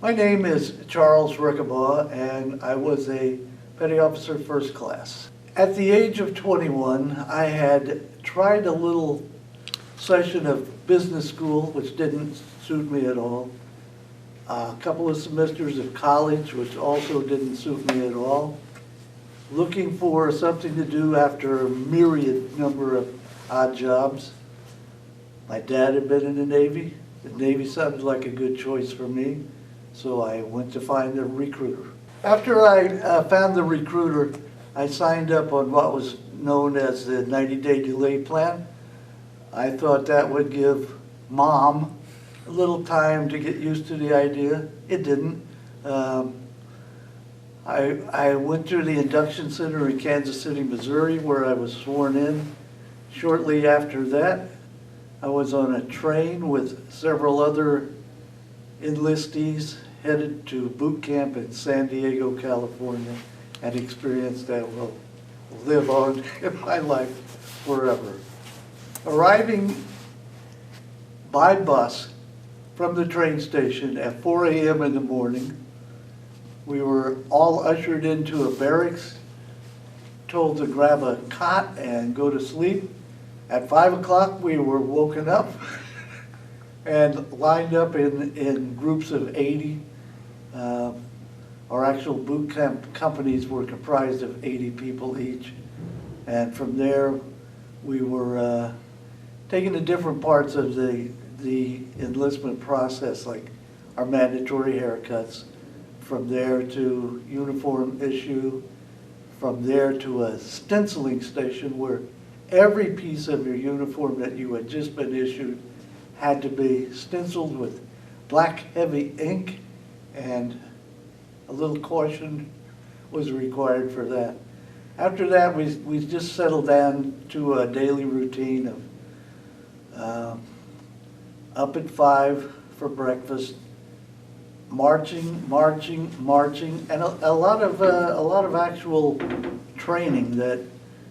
My name is Charles Rickabaugh, and I was a Petty Officer First Class. At the age of 21, I had tried a little session of business school, which didn't suit me at all. A couple of semesters of college, which also didn't suit me at all. Looking for something to do after a myriad number of odd jobs. My dad had been in the Navy. The Navy sounded like a good choice for me, so I went to find a recruiter. After I found the recruiter, I signed up on what was known as the 90-day delay plan. I thought that would give Mom a little time to get used to the idea. It didn't. I went through the induction center in Kansas City, Missouri, where I was sworn in. Shortly after that, I was on a train with several other enlistees headed to boot camp in San Diego, California, and experience that will live on in my life forever. Arriving by bus from the train station at 4 a.m. in the morning, we were all ushered into a barracks, told to grab a cot and go to sleep. At 5 o'clock, we were woken up and lined up in groups of 80. Our actual boot camp companies were comprised of 80 people each. And from there, we were taken to different parts of the enlistment process, like our mandatory haircuts. From there to uniform issue. From there to a stenciling station where every piece of your uniform that you had just been issued had to be stenciled with black heavy ink, and a little caution was required for that. After that, we just settled down to a daily routine of up at 5 for breakfast, marching, and a lot of actual training that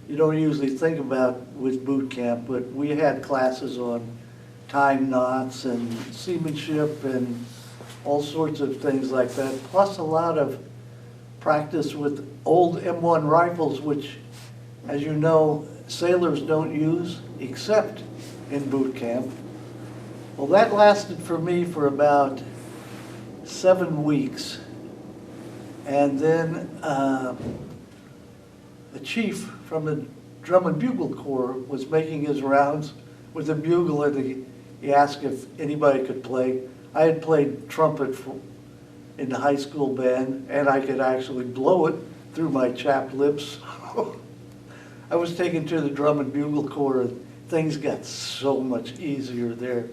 you don't usually think about with boot camp, but we had classes on tying knots and seamanship and all sorts of things like that, plus a lot of practice with old M1 rifles, which, as you know, sailors don't use except in boot camp. Well, that lasted for me for about 7 weeks, and then a chief from the Drum and Bugle Corps was making his rounds with a bugle, and he asked if anybody could play. I had played trumpet in the high school band, and I could actually blow it through my chapped lips. I was taken to the Drum and Bugle Corps, and things got so much easier there.